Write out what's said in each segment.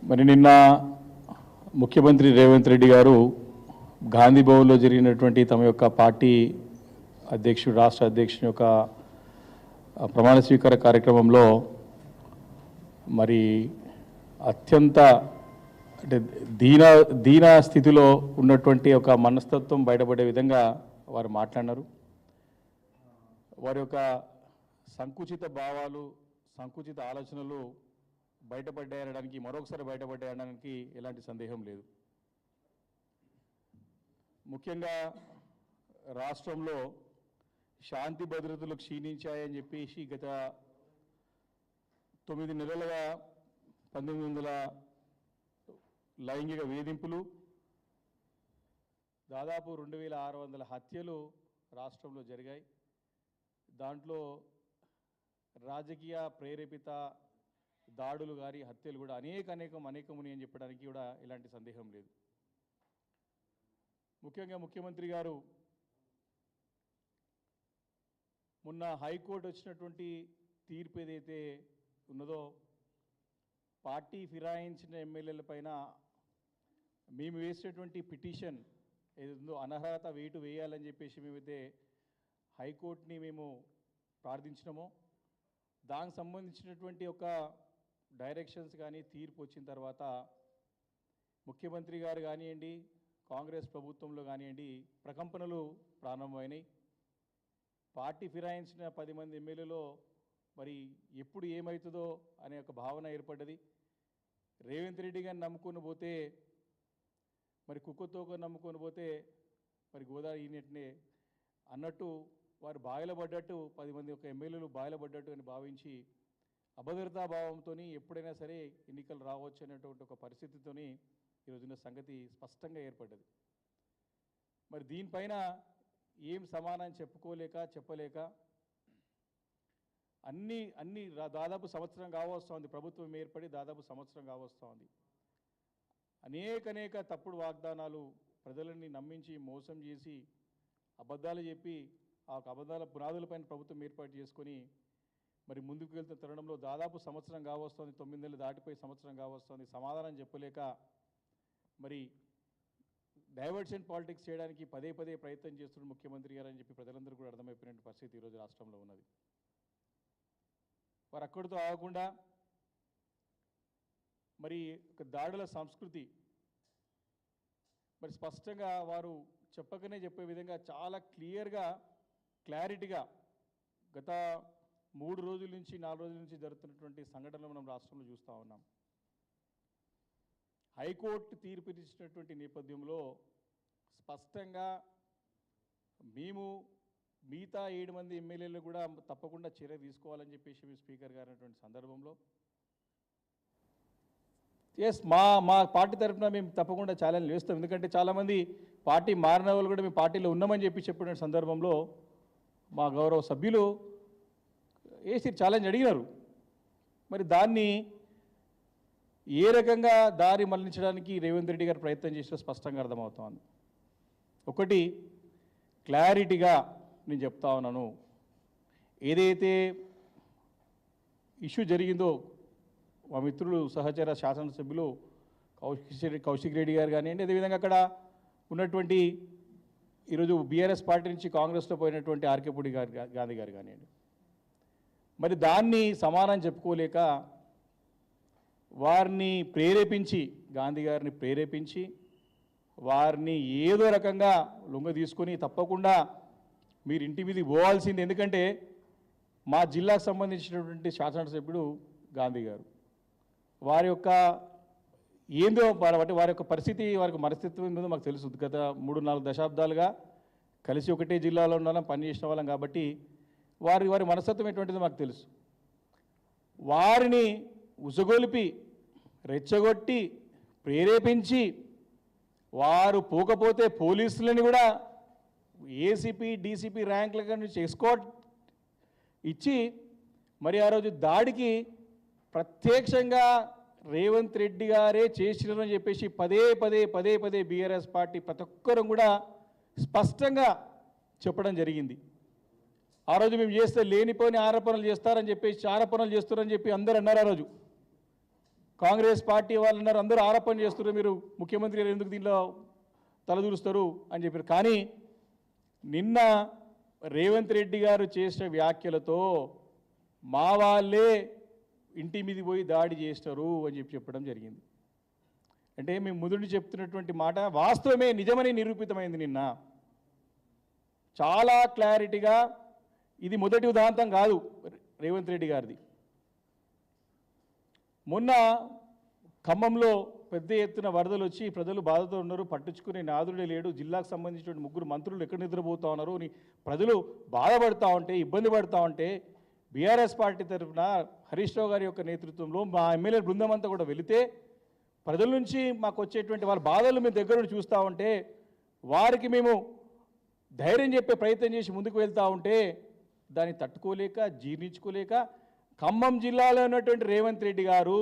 మరి నిన్న ముఖ్యమంత్రి రేవంత్ రెడ్డి గారు గాంధీ భవన్లో జరిగినటువంటి తమ యొక్క పార్టీ అధ్యక్షుడు రాష్ట్ర అధ్యక్షుని యొక్క ప్రమాణ స్వీకార కార్యక్రమంలో మరి అత్యంత అంటే దీన స్థితిలో ఉన్నటువంటి ఒక మనస్తత్వం బయటపడే విధంగా వారు మాట్లాడినారు. వారి యొక్క సంకుచిత భావాలు, సంకుచిత ఆలోచనలు బయటపడ్డాయనడానికి, మరొకసారి బయటపడ్డాయనడానికి ఎలాంటి సందేహం లేదు. ముఖ్యంగా రాష్ట్రంలో శాంతి భద్రతలు క్షీణించాయని చెప్పేసి గత 9 నెలలుగా 1900 లైంగిక వేధింపులు, దాదాపు 2600 హత్యలు రాష్ట్రంలో జరిగాయి. దాంట్లో రాజకీయ ప్రేరేపిత దాడులు కానీ హత్యలు కూడా అనేకముని అని చెప్పడానికి కూడా ఎలాంటి సందేహం లేదు. ముఖ్యంగా ముఖ్యమంత్రి గారు మొన్న హైకోర్టు వచ్చినటువంటి తీర్పు ఏదైతే ఉన్నదో, పార్టీ ఫిరాయించిన ఎమ్మెల్యేల పైన మేము వేసినటువంటి పిటిషన్ ఏదో అనర్హత వేటు వేయాలని చెప్పేసి మేమైతే హైకోర్టుని మేము ప్రార్థించినామో, దానికి సంబంధించినటువంటి ఒక డైరెక్షన్స్ కానీ తీర్పు వచ్చిన తర్వాత ముఖ్యమంత్రి గారు కానివ్వండి, కాంగ్రెస్ ప్రభుత్వంలో కానివ్వండి, ప్రకంపనలు ప్రారంభమైనాయి. పార్టీ ఫిరాయించిన 10 మంది ఎమ్మెల్యేలో మరి ఎప్పుడు ఏమవుతుందో అనే ఒక భావన ఏర్పడ్డది. రేవంత్ రెడ్డి గారిని నమ్ముకొని పోతే, మరి కుక్కతోక నమ్ముకొని పోతే మరి గోదావరి ఈనెట్నే అన్నట్టు వారు బాయిల పడ్డట్టు, 10 మంది ఒక ఎమ్మెల్యేలు బాయిల పడ్డట్టు అని భావించి అభద్రతా భావంతో ఎప్పుడైనా సరే ఎన్నికలు రావచ్చు అనేటువంటి ఒక పరిస్థితితో ఈరోజున సంగతి స్పష్టంగా ఏర్పడ్డది. మరి దీనిపైన ఏం సమాధానం చెప్పలేక అన్ని దాదాపు సంవత్సరం కావస్తోంది, ప్రభుత్వం ఏర్పడి దాదాపు సంవత్సరం కావస్తోంది. అనేక తప్పుడు వాగ్దానాలు ప్రజలని నమ్మించి మోసం చేసి అబద్ధాలు చెప్పి ఆ అబద్ధాల పునాదులపైన ప్రభుత్వం ఏర్పాటు చేసుకొని మరి ముందుకు వెళ్తున్న తరుణంలో దాదాపు సంవత్సరం కావస్తోంది, 9 నెలలు దాటిపోయి సంవత్సరం కావస్తోంది. సమాధానం చెప్పలేక మరి డైవర్షన్ పాలిటిక్స్ చేయడానికి పదే ప్రయత్నం చేస్తున్న ముఖ్యమంత్రి గారు అని చెప్పి ప్రజలందరూ కూడా అర్థమైపోయిన పరిస్థితి ఈరోజు రాష్ట్రంలో ఉన్నది. వారు అక్కడితో ఆగకుండా మరి ఒక దాడుల సంస్కృతి మరి స్పష్టంగా వారు చెప్పకనే చెప్పే విధంగా చాలా క్లారిటీగా గత 3 రోజుల నుంచి 4 రోజుల నుంచి జరుగుతున్నటువంటి సంఘటనలు మనం రాష్ట్రంలో చూస్తూ ఉన్నాం. హైకోర్టు తీర్పు ఇచ్చినటువంటి నేపథ్యంలో స్పష్టంగా మేము మిగతా 7 మంది ఎమ్మెల్యేలు కూడా తప్పకుండా చర్య తీసుకోవాలని చెప్పేసి మీ స్పీకర్ గారు అన్నటువంటి సందర్భంలో మా పార్టీ తరఫున మేము తప్పకుండా ఛాలెంజ్ వేస్తాం. ఎందుకంటే చాలామంది పార్టీ మారిన వాళ్ళు కూడా మేము పార్టీలో ఉన్నామని చెప్పిన సందర్భంలో మా గౌరవ సభ్యులు వేసి ఛాలెంజ్ అడిగినారు. మరి దాన్ని ఏ రకంగా దారి మళ్లించడానికి రేవంత్ రెడ్డి గారు ప్రయత్నం చేసినా స్పష్టంగా అర్థమవుతోంది. ఒకటి క్లారిటీగా నేను చెప్తా ఉన్నాను, ఏదైతే ఇష్యూ జరిగిందో మా మిత్రులు సహచర శాసనసభ్యులు కౌశిక్ రెడ్డి గారు కానివ్వండి, అదేవిధంగా అక్కడ ఉన్నటువంటి ఈరోజు బీఆర్ఎస్ పార్టీ నుంచి కాంగ్రెస్లో పోయినటువంటి ఆర్కేపూడి గాంధీ గారు కానివ్వండి, మరి దాన్ని సమానం చెప్పుకోలేక వారిని ప్రేరేపించి, గాంధీ గారిని ప్రేరేపించి వారిని ఏదో రకంగా లొంగ తీసుకొని తప్పకుండా మీరు ఇంటి మీదకి పోవాల్సింది, ఎందుకంటే మా జిల్లాకు సంబంధించినటువంటి శాసనసభ్యుడు గాంధీ గారు, వారి యొక్క ఏందో వారి యొక్క పరిస్థితి, వారికి మనస్తత్వం ఏందో మాకు తెలుసు. గత 3-4 దశాబ్దాలుగా కలిసి ఒకటే జిల్లాలో ఉన్నాం, పనిచేసిన వాళ్ళం కాబట్టి వారి మనస్తత్వం ఎటువంటిదో మాకు తెలుసు. వారిని ఉసగొలిపి రెచ్చగొట్టి ప్రేరేపించి వారు పోకపోతే పోలీసులని కూడా ఏసీపీ డీసీపీ ర్యాంకుల నుంచి ఎస్కార్ట్ ఇచ్చి మరి ఆ రోజు దాడికి ప్రత్యక్షంగా రేవంత్ రెడ్డి గారే చేసినారని చెప్పేసి పదే బీఆర్ఎస్ పార్టీ ప్రతి ఒక్కరూ కూడా స్పష్టంగా చెప్పడం జరిగింది. ఆ రోజు మేము చేస్తే లేనిపోని ఆరోపణలు చేస్తారని చెప్పేసి ఆరోపణలు చేస్తారని చెప్పి అందరూ అన్నారు. ఆ రోజు కాంగ్రెస్ పార్టీ వాళ్ళు అన్నారు, అందరూ ఆరోపణ చేస్తున్నారు, మీరు ముఖ్యమంత్రి గారు ఎందుకు దీనిలో తలదూరుస్తారు అని చెప్పారు. కానీ నిన్న రేవంత్ రెడ్డి గారు చేసిన వ్యాఖ్యలతో మా వాళ్ళే ఇంటి మీద పోయి దాడి చేస్తారు అని చెప్పడం జరిగింది. అంటే మేము ముందు చెప్తున్నటువంటి మాట వాస్తవమే, నిజమని నిరూపితమైంది. నిన్న చాలా క్లారిటీగా ఇది మొదటి ఉదాంతం కాదు రేవంత్ రెడ్డి గారిది. మొన్న ఖమ్మంలో పెద్ద ఎత్తున వరదలు వచ్చి ప్రజలు బాధతో ఉన్నారు, పట్టించుకునే నాదుడే లేడు, జిల్లాకు సంబంధించిన 3 మంత్రులు ఎక్కడ నిద్రపోతూ ఉన్నారు అని ప్రజలు బాధపడుతూ ఉంటే, ఇబ్బంది పడుతూ ఉంటే బీఆర్ఎస్ పార్టీ తరఫున హరీష్ రావు గారి యొక్క నేతృత్వంలో మా ఎమ్మెల్యే బృందం అంతా కూడా వెళితే ప్రజల నుంచి మాకు వచ్చేటువంటి వాళ్ళ బాధలు మేము దగ్గర నుండి చూస్తూ ఉంటే వారికి మేము ధైర్యం చెప్పే ప్రయత్నం చేసి ముందుకు వెళ్తూ ఉంటే దాన్ని తట్టుకోలేక జీర్ణించుకోలేక ఖమ్మం జిల్లాలో ఉన్నటువంటి రేవంత్ రెడ్డి గారు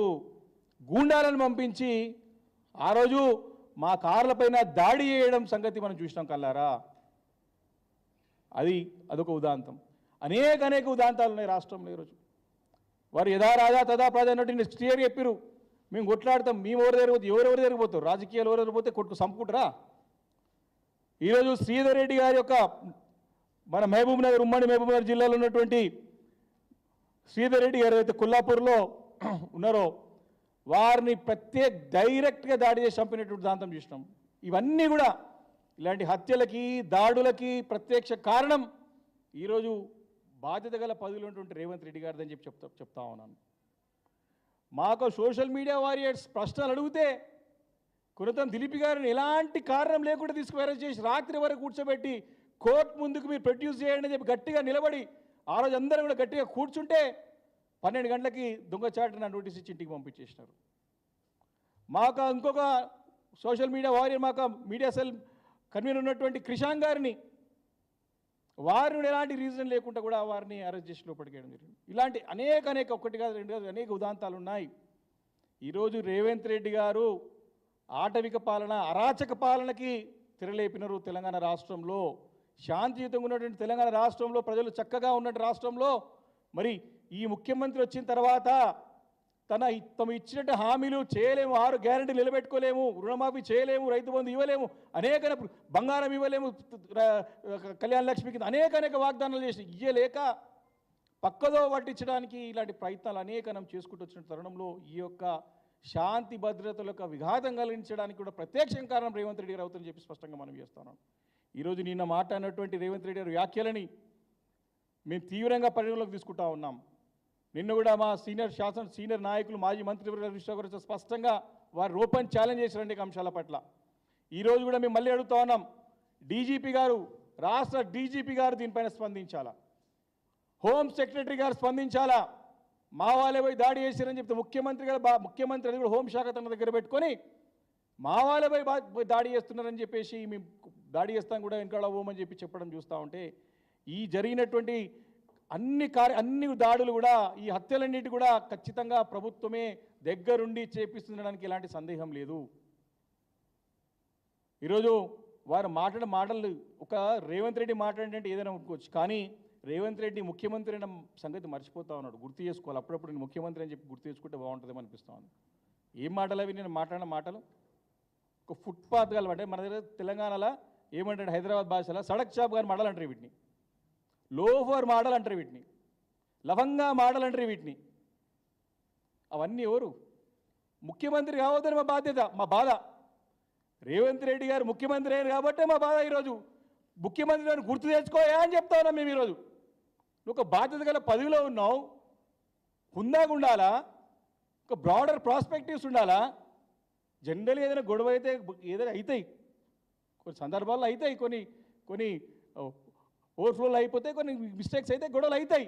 గూండాలను పంపించి ఆ రోజు మా కార్లపైన దాడి చేయడం సంగతి మనం చూసినాం కల్లారా. అదొక ఉదాంతం. అనేక ఉదాంతాలు ఉన్నాయి రాష్ట్రంలో ఈరోజు. వారు యథా రాజా తదా ప్రజా అన్నట్టు క్లియర్ చెప్పారు, మేము కొట్లాడతాం, మేము ఎవరెవరు జరిగిపోతారు, రాజకీయాలు ఎవరెవరు పోతే కొట్టుకు సంపుకుంటారా. ఈరోజు శ్రీధర్ రెడ్డి గారి యొక్క మన మహబూబ్ నగర్, ఉమ్మడి మహబూబ్ నగర్ జిల్లాలో ఉన్నటువంటి శ్రీధర్ రెడ్డి గారు అయితే కొల్లాపూర్లో ఉన్నారో వారిని డైరెక్ట్గా దాడి చేసి చంపినటువంటి దాంతం చూసినాం. ఇవన్నీ కూడా ఇలాంటి హత్యలకి దాడులకి ప్రత్యక్ష కారణం ఈరోజు బాధ్యత గల పదవిలో ఉన్నటువంటి రేవంత్ రెడ్డి గారిదని చెప్తా ఉన్నాను. మాకు సోషల్ మీడియా వారియర్స్ ప్రశ్నలు అడిగితే కొనతం దిలీప్ గారిని ఎలాంటి కారణం లేకుండా తీసుకుని అరెస్ట్ చేసి రాత్రి వరకు కూర్చోబెట్టి కోర్టు ముందుకు మీరు ప్రొడ్యూస్ చేయండి అని చెప్పి గట్టిగా నిలబడి ఆ రోజు అందరూ కూడా గట్టిగా కూర్చుంటే 12 గంటలకి దొంగచాటున నోటీస్ ఇచ్చి ఇంటికి పంపించేసినారు. మాకు ఇంకొక సోషల్ మీడియా వారియర్, మాకు మీడియా సెల్ కన్వీనర్ ఉన్నటువంటి క్రిషాంక్ గారిని వారిని ఎలాంటి రీజన్ లేకుండా కూడా వారిని అరెస్ట్ చేసి లోపలికేయడం జరిగింది. ఇలాంటి అనేక ఒకటి కాదు, 2 కాదు, అనేక ఉదాంతాలు ఉన్నాయి. ఈరోజు రేవంత్ రెడ్డి గారు ఆటవిక పాలన, అరాచక పాలనకి తెరలేపినారు. తెలంగాణ రాష్ట్రంలో శాంతియుతంగా ఉన్నటువంటి తెలంగాణ రాష్ట్రంలో ప్రజలు చక్కగా ఉన్నటువంటి రాష్ట్రంలో మరి ఈ ముఖ్యమంత్రి వచ్చిన తర్వాత తమ ఇచ్చినట్టు హామీలు చేయలేము, 6 గ్యారెంటీలు నిలబెట్టుకోలేము, రుణమాఫీ చేయలేము, రైతు బంధు ఇవ్వలేము, అనేక బంగారం ఇవ్వలేము, కళ్యాణ లక్ష్మి కింద అనేక వాగ్దానాలు చేసి ఇయ్యలేక పక్కదో పట్టించడానికి ఇలాంటి ప్రయత్నాలు అనేకనం చేసుకుంటూ వచ్చిన తరుణంలో ఈ యొక్క శాంతి భద్రతల యొక్క విఘాతం కలిగించడానికి కూడా ప్రత్యక్షం కారణం రేవంత్ రెడ్డి గారు అవుతుందని చెప్పి స్పష్టంగా మనం చేస్తున్నాం. ఈరోజు నిన్న మాట్లాడినటువంటి రేవంత్ రెడ్డి గారి వ్యాఖ్యలని మేము తీవ్రంగా పరిగణలోకి తీసుకుంటా ఉన్నాం. నిన్న కూడా మా సీనియర్ నాయకులు, మాజీ మంత్రి గారు స్పష్టంగా వారు ఓపెన్ ఛాలెంజ్ చేశారు అనేక అంశాల పట్ల. ఈరోజు కూడా మేము మళ్ళీ అడుగుతా ఉన్నాం, డీజీపీ గారు, రాష్ట్ర డీజీపీ గారు దీనిపైన స్పందించాలా, హోమ్ సెక్రటరీ గారు స్పందించాలా. మా వాళ్ళే పోయి దాడి చేశారని చెప్తే ముఖ్యమంత్రి అది కూడా హోంశాఖ తన దగ్గర పెట్టుకొని మా వాళ్ళే పోయి దాడి చేస్తున్నారని చెప్పేసి మేము దాడి చేస్తాం కూడా వెనకాల పోమని చెప్పడం చూస్తూ ఉంటే ఈ జరిగినటువంటి అన్ని దాడులు కూడా, ఈ హత్యలన్నిటి కూడా ఖచ్చితంగా ప్రభుత్వమే దగ్గరుండి చేపిస్తుండడానికి ఎలాంటి సందేహం లేదు. ఈరోజు వారు మాటలు ఒక రేవంత్ రెడ్డి మాట్లాడంటే ఏదైనా అనుకోవచ్చు, కానీ రేవంత్ రెడ్డి ముఖ్యమంత్రి అయిన సంగతి మర్చిపోతా ఉన్నాడు. గుర్తు చేసుకోవాలి, అప్పుడప్పుడు నేను ముఖ్యమంత్రి అని చెప్పి గుర్తు చేసుకుంటే బాగుంటుందేమో అనిపిస్తూ ఉంది. ఏం మాటలు అవి నేను మాట్లాడిన మాటలు? ఒక ఫుట్పాత్ గల అంటే మన దగ్గర తెలంగాణలో ఏమంటాడు, హైదరాబాద్ భాషలో సడక్ చాప్ గారి మాటలు అంటారు వీటిని, లోఫర్ మాటలు అంటారు వీటిని, లవంగా మాటలు అంటారు వీటిని. అవన్నీ ఎవరు? ముఖ్యమంత్రి కావద్దని మా బాధ్యత, మా బాధ. రేవంత్ రెడ్డి గారు ముఖ్యమంత్రి అయ్యారు కాబట్టే మా బాధ. ఈరోజు ముఖ్యమంత్రి గారిని గుర్తు తెచ్చుకోయా అని చెప్తా ఉన్నాం మేము. ఈరోజు నువ్వు ఒక బాధ్యత గల పదవిలో ఉన్నావు, హుందాగా ఉండాలా, ఒక బ్రాడర్ ప్రాస్పెక్టివ్స్ ఉండాలా. జనరల్గా ఏదైనా గొడవ అయితే ఏదైనా అవుతాయి, కొన్ని సందర్భాల్లో అవుతాయి, కొన్ని ఓవర్ఫ్లోలు అయిపోతే, కొన్ని మిస్టేక్స్ అయితే గొడవలు అవుతాయి.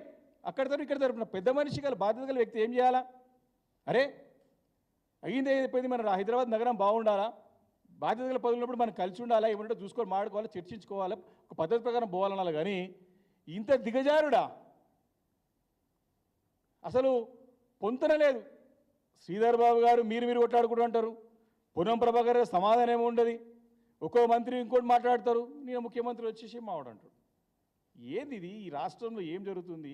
అక్కడితో ఇక్కడ తరపున పెద్ద మనిషి గల బాధ్యత గల వ్యక్తి ఏం చేయాలా? అరే అయ్యింది అయిపోయింది, మన హైదరాబాద్ నగరం బాగుండాలా, బాధ్యత గల పదవులున్నప్పుడు మనం కలిసి ఉండాలా, ఏమంటే చూసుకొని మాడుకోవాలి, చర్చించుకోవాలి, ఒక పద్ధతి ప్రకారం పోవాలనాలి. కానీ ఇంత దిగజారుడా? అసలు పొంతన లేదు. శ్రీధర్ బాబు గారు మీరు కొట్లాడుకుంటూ అంటారు, పొన్నం ప్రభాకర్ సమాధానం ఏమో ఉండదు, ఒక్కో మంత్రి ఇంకోటి మాట్లాడతారు, నేను ముఖ్యమంత్రి వచ్చేసి మావాడు అంటాడు. ఏంది ఇది? ఈ రాష్ట్రంలో ఏం జరుగుతుంది?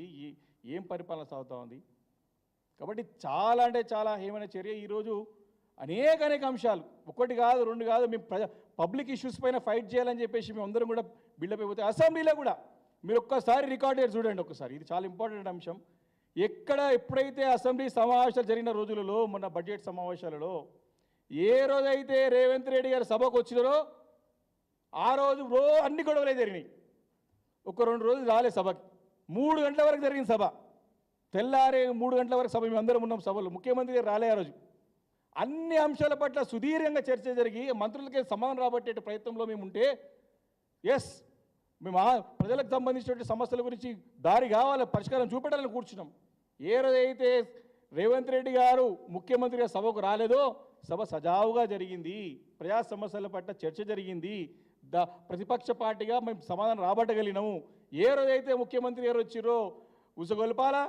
ఏం పరిపాలన సాగుతూ ఉంది? కాబట్టి చాలా అంటే చాలా హేమైన చర్య. ఈరోజు అనేక అంశాలు, ఒకటి కాదు రెండు కాదు, మేము పబ్లిక్ ఇష్యూస్ పైన ఫైట్ చేయాలని చెప్పేసి మేము అందరం కూడా బిల్డప్ అయిపోతే అసెంబ్లీలో కూడా మీరు ఒక్కసారి రికార్డెడ్ చూడండి ఒకసారి, ఇది చాలా ఇంపార్టెంట్ అంశం. ఎప్పుడైతే అసెంబ్లీ సమావేశాలు జరిగిన రోజులలో, మొన్న బడ్జెట్ సమావేశాలలో ఏ రోజైతే రేవంత్ రెడ్డి గారు సభకు వచ్చినారో ఆ రోజు అన్ని గొడవలే జరిగినాయి. ఒక 2 రోజులు రాలే సభకి, 3 గంటల వరకు జరిగింది సభ. తెల్లారే 3 గంటల వరకు సభ, మేము అందరం ఉన్నాం సభలో. ముఖ్యమంత్రి గారు రాలే ఆ రోజు. అన్ని అంశాల పట్ల సుదీర్ఘంగా చర్చ జరిగి మంత్రులకే సమాధానం రాబట్టే ప్రయత్నంలో మేము ఉంటే, ఎస్ మేము ప్రజలకు సంబంధించినటువంటి సమస్యల గురించి దారి కావాలి, పరిష్కారం చూపెట్టాలని కూర్చున్నాం. ఏ రోజైతే రేవంత్ రెడ్డి గారు ముఖ్యమంత్రిగా సభకు రాలేదో సభ సజావుగా జరిగింది, ప్రజా సమస్యల పట్ల చర్చ జరిగింది, ప్రతిపక్ష పార్టీగా మేము సమాధానం రాబట్టగలిగినాము. ఏ రోజైతే ముఖ్యమంత్రి గారు వచ్చిరో ఉసగొల్పాలా,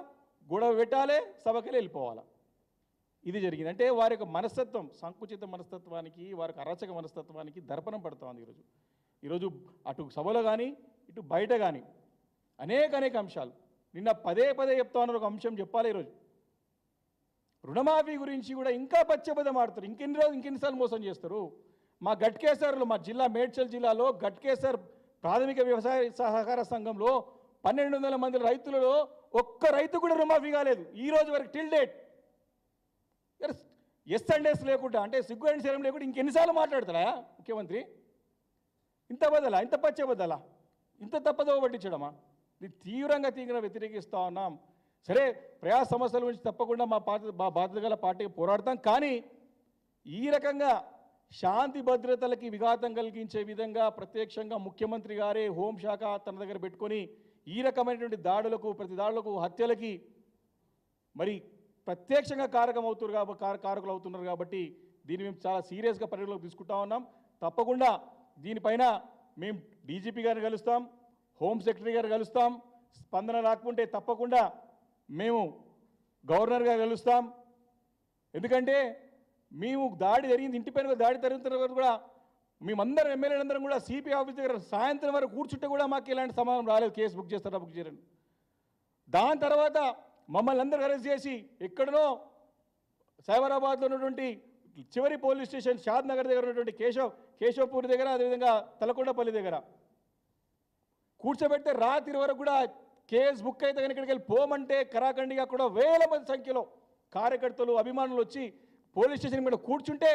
గొడవ పెట్టాలి, సభకి వెళ్ళిపోవాలా, ఇది జరిగింది. అంటే వారి యొక్క మనస్తత్వం, సంకుచిత మనస్తత్వానికి, వారికి అరాచక మనస్తత్వానికి దర్పణం పడుతోంది ఈరోజు అటు సభలో కానీ ఇటు బయట కానీ అనేక అంశాలు. నిన్న పదే చెప్తా ఉన్నారు, ఒక అంశం చెప్పాలి ఈరోజు. రుణమాఫీ గురించి కూడా ఇంకా పచ్చబద్ధం ఆడుతారు. ఇంకెన్నిసార్లు మోసం చేస్తారు? మా గట్కేసర్లో, మా జిల్లా మేడ్చల్ జిల్లాలో గట్కేసర్ ప్రాథమిక వ్యవసాయ సహకార సంఘంలో 1200 మంది రైతులలో ఒక్క రైతు కూడా రుణమాఫీ కాలేదు ఈ రోజు వరకు, till date. S and S లేకుండా, అంటే సిగ్గు అండ్ శరం లేకుండా ఇంకెన్నిసార్లు మాట్లాడతాడా ముఖ్యమంత్రి? ఇంత బదలా, ఇంత పచ్చబద్దలా, ఇంత తప్పదోవ పట్టించడమా? ఇది తీవ్రంగా వ్యతిరేకిస్తూ ఉన్నాం. సరే, ప్రజా సమస్యల గురించి తప్పకుండా మా బాధ్యత గల పార్టీకి పోరాడతాం. కానీ ఈ రకంగా శాంతి భద్రతలకి విఘాతం కలిగించే విధంగా ప్రత్యక్షంగా ముఖ్యమంత్రి గారే హోంశాఖ తన దగ్గర పెట్టుకొని ఈ రకమైనటువంటి దాడులకు, ప్రతి దాడులకు, హత్యలకి మరి ప్రత్యక్షంగా కారకులు అవుతున్నారు. కాబట్టి దీన్ని మేము చాలా సీరియస్గా పరిగణలోకి తీసుకుంటా ఉన్నాం. తప్పకుండా దీనిపైన మేము డీజీపీ గారిని కలుస్తాం, హోమ్ సెక్రటరీ గారు కలుస్తాం. స్పందన రాకుంటే తప్పకుండా మేము గవర్నర్ గారు కలుస్తాం. ఎందుకంటే మేము దాడి జరిగింది, ఇంటిపైన దాడి జరిగిన తర్వాత కూడా మేమందరం ఎమ్మెల్యేలందరం కూడా సిపి ఆఫీస్ దగ్గర సాయంత్రం వరకు కూర్చుంటే కూడా మాకు ఎలాంటి సమాధానం రాలేదు. కేసు బుక్ చేస్తారా, బుక్ చేయరని. దాని తర్వాత మమ్మల్ని అందరూ అరెస్ట్ చేసి ఎక్కడనో సైబరాబాద్లో ఉన్నటువంటి చివరి పోలీస్ స్టేషన్ షాద్ నగర్ దగ్గర ఉన్నటువంటి కేశవపూర్ దగ్గర, అదేవిధంగా తలకొండపల్లి దగ్గర కూర్చోబెడితే రాత్రి వరకు కూడా కేసు బుక్ అయితే కానీ ఇక్కడికి వెళ్ళి పోమంటే కరాఖండిగా కూడా వేల మంది సంఖ్యలో కార్యకర్తలు, అభిమానులు వచ్చి పోలీస్ స్టేషన్ మీద కూర్చుంటే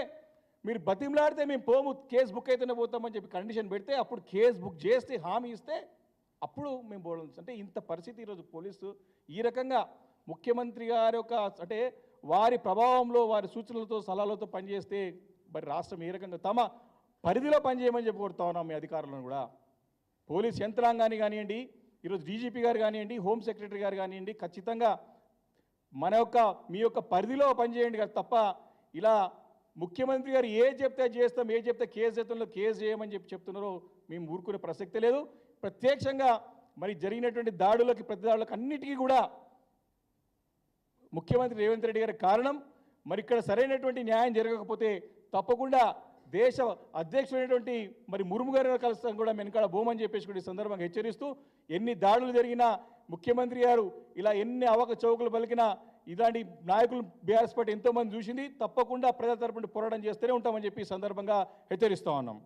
మీరు బతిమలాడితే మేము పోము, కేసు బుక్ అయితేనే పోతామని చెప్పి కండిషన్ పెడితే అప్పుడు కేసు బుక్ చేస్తే హామీ ఇస్తే అప్పుడు మేము పోవడం. అంటే ఇంత పరిస్థితి ఈరోజు పోలీసు ఈ రకంగా ముఖ్యమంత్రి గారి యొక్క, అంటే వారి ప్రభావంలో, వారి సూచనలతో, సలహాలతో పనిచేస్తే మరి రాష్ట్రం ఏ రకంగా తమ పరిధిలో పనిచేయమని చెప్పి కోరుతా ఉన్నాం. మీ అధికారులను కూడా, పోలీస్ యంత్రాంగాన్ని కానివ్వండి, ఈరోజు డీజీపీ గారు కానివ్వండి, హోమ్ సెక్రటరీ గారు కానివ్వండి, ఖచ్చితంగా మీ యొక్క పరిధిలో పనిచేయండి కదా తప్ప ఇలా ముఖ్యమంత్రి గారు ఏ చెప్తే చేస్తాం, ఏ చెప్తే కేసు చేతంలో కేసు చేయమని చెప్తున్నారో మేము ఊరుకునే ప్రసక్తే లేదు. ప్రత్యక్షంగా మరి జరిగినటువంటి దాడులకి, ప్రతి దాడులకు అన్నిటికీ కూడా ముఖ్యమంత్రి రేవంత్ రెడ్డి గారి కారణం. మరి ఇక్కడ సరైనటువంటి న్యాయం జరగకపోతే తప్పకుండా దేశ అధ్యక్షుడైనటువంటి మరి ముర్ము గారిని కలుస్తాం కూడా వెనకాల బోమని చెప్పేసి కూడా ఈ సందర్భంగా హెచ్చరిస్తూ, ఎన్ని దాడులు జరిగినా ముఖ్యమంత్రి గారు ఇలా ఎన్ని అవకచౌకలు పలికినా ఇలాంటి నాయకులు బీఆర్ఎస్ పార్టీ ఎంతోమంది చూసింది. తప్పకుండా ప్రజల తరపున పోరాటం చేస్తూనే ఉంటామని చెప్పి ఈ సందర్భంగా హెచ్చరిస్తూ ఉన్నాం.